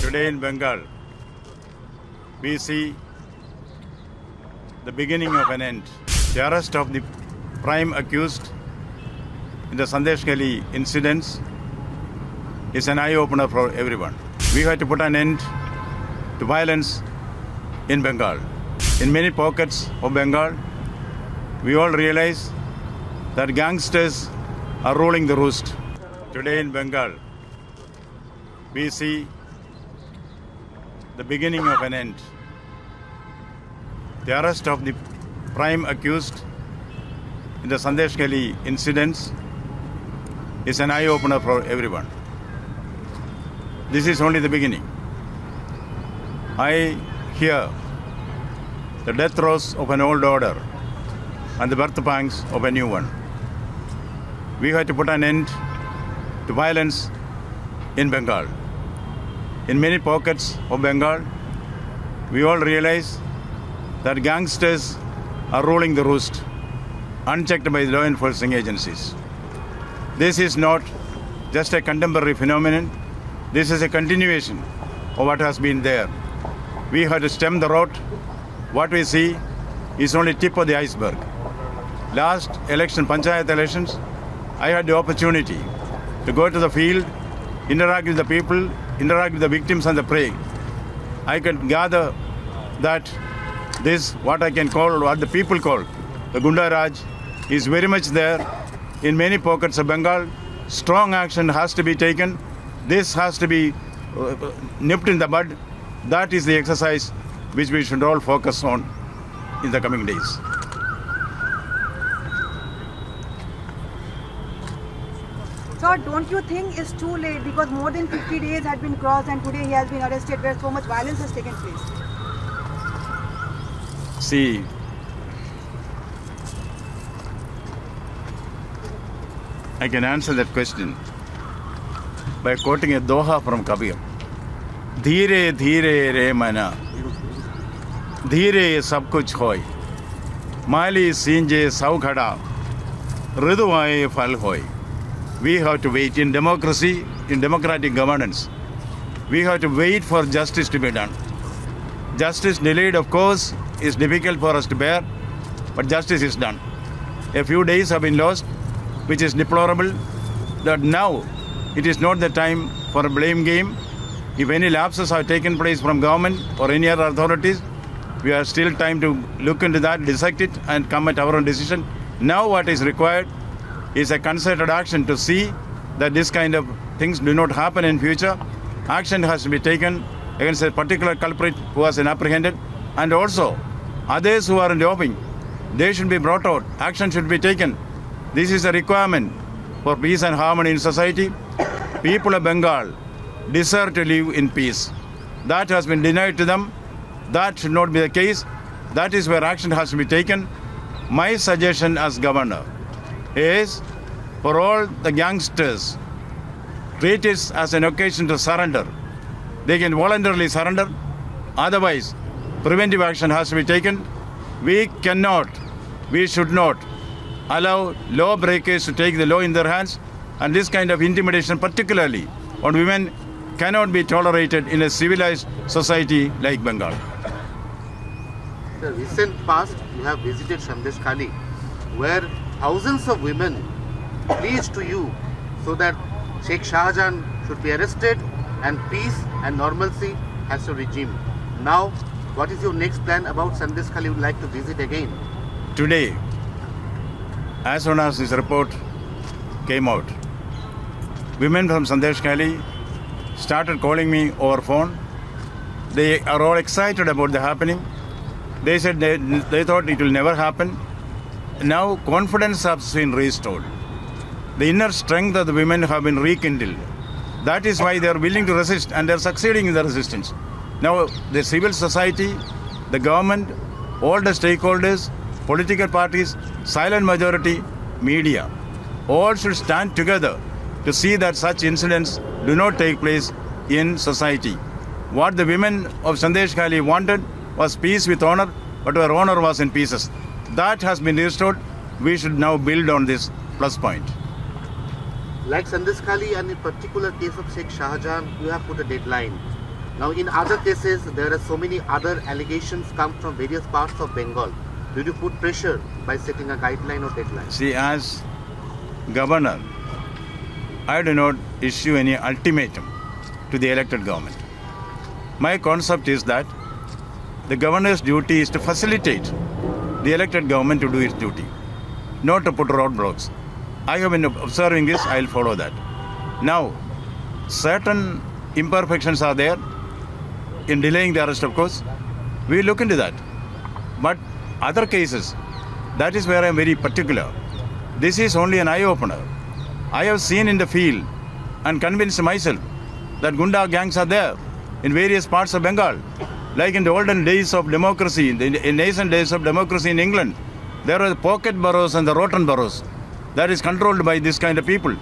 Today in Bengal, we see the beginning of an end. The arrest of the prime accused in the Sandeshkhali incidents is an eye-opener for everyone. We have to put an end to violence in Bengal. In many pockets of Bengal, we all realize that gangsters are ruling the roost. Today in Bengal, we see the beginning of an end. The arrest of the prime accused in the Sandeshkhali incidents is an eye-opener for everyone. This is only the beginning. I hear the death throes of an old order and the birth pangs of a new one. We have to put an end to violence in Bengal. In many pockets of Bengal, we all realize that gangsters are ruling the roost, unchecked by the law enforcing agencies. This is not just a contemporary phenomenon. This is a continuation of what has been there. We have to stem the rot. What we see is only tip of the iceberg. Last election, Panchayat elections, I had the opportunity to go to the field, interact with the people, interact with the victims and the prey. I can gather that this, what I can call, what the people call, the Gunda Raj, is very much there in many pockets of Bengal. Strong action has to be taken. This has to be nipped in the bud. That is the exercise which we should all focus on in the coming days. Sir, don't you think it's too late because more than 50 days had been crossed and today he has been arrested where so much violence has taken place? See, I can answer that question by quoting a doha from Kabir. Dheere dheere re mana, dheere sab kuch hoy, mali sinje sau khada, riduaye phal hoy. We have to wait in democracy, in democratic governance. We have to wait for justice to be done. Justice delayed, of course, is difficult for us to bear, but justice is done. A few days have been lost, which is deplorable. That now it is not the time for a blame game. If any lapses have taken place from government or any other authorities, we have still time to look into that, dissect it, and come at our own decision. Now what is required is a concerted action to see that this kind of things do not happen in future. Action has to be taken against a particular culprit who has been apprehended, and also others who are in the offing. They should be brought out. Action should be taken. This is a requirement for peace and harmony in society. People of Bengal deserve to live in peace. That has been denied to them. That should not be the case. That is where action has to be taken. My suggestion as governor is for all the gangsters, treat it as an occasion to surrender. They can voluntarily surrender. Otherwise, preventive action has to be taken. We cannot, we should not allow lawbreakers to take the law in their hands, and this kind of intimidation, particularly on women, cannot be tolerated in a civilized society like Bengal. In the recent past, you have visited Sandeshkhali, where thousands of women plead to you so that Sheikh Shahjahan should be arrested and peace and normalcy has to regime. Now, what is your next plan about Sandeshkhali you would like to visit again? Today, as soon as this report came out, women from Sandeshkhali started calling me over phone. They are all excited about the happening. They said they thought it will never happen. Now confidence has been restored. The inner strength of the women have been rekindled. That is why they are willing to resist, and they are succeeding in the resistance. Now the civil society, the government, all the stakeholders, political parties, silent majority, media, all should stand together to see that such incidents do not take place in society. What the women of Sandeshkhali wanted was peace with honor, but our honor was in pieces. That has been restored. We should now build on this plus point. Like Sandeshkhali and in particular case of Sheikh Shahjahan, you have put a deadline. Now, in other cases, there are so many other allegations come from various parts of Bengal. Did you put pressure by setting a guideline or deadline? See, as governor, I do not issue any ultimatum to the elected government. My concept is that the governor's duty is to facilitate the elected government to do its duty, not to put roadblocks. I have been observing this, I will follow that. Now, certain imperfections are there in delaying the arrest, of course. We will look into that. But other cases, that is where I am very particular. This is only an eye-opener. I have seen in the field and convinced myself that Gunda gangs are there in various parts of Bengal. Like in the olden days of democracy, in nascent days of democracy in England, there were the pocket boroughs and the rotten boroughs that is controlled by this kind of people.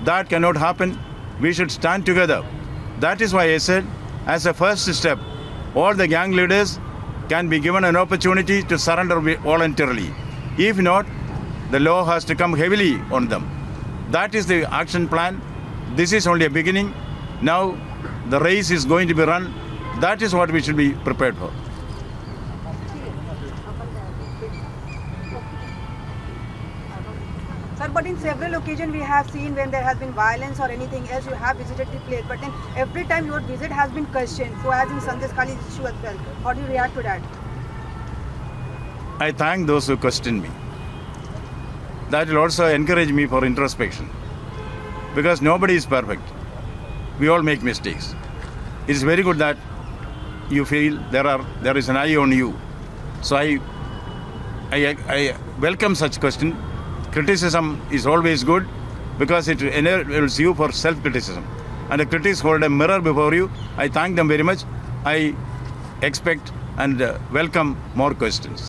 That cannot happen. We should stand together. That is why I said, as a first step, all the gang leaders can be given an opportunity to surrender voluntarily. If not, the law has to come heavily on them. That is the action plan. This is only a beginning. Now the race is going to be run. That is what we should be prepared for. Sir, but in several occasions we have seen when there has been violence or anything else, you have visited the place, but then every time your visit has been questioned. So as in Sandesh Khali's issue as well. How do you react to that? I thank those who question me. That will also encourage me for introspection. Because nobody is perfect. We all make mistakes. It is very good that you feel there is an eye on you. So I welcome such question. Criticism is always good because it enables you for self-criticism. And the critics hold a mirror before you. I thank them very much. I expect and welcome more questions.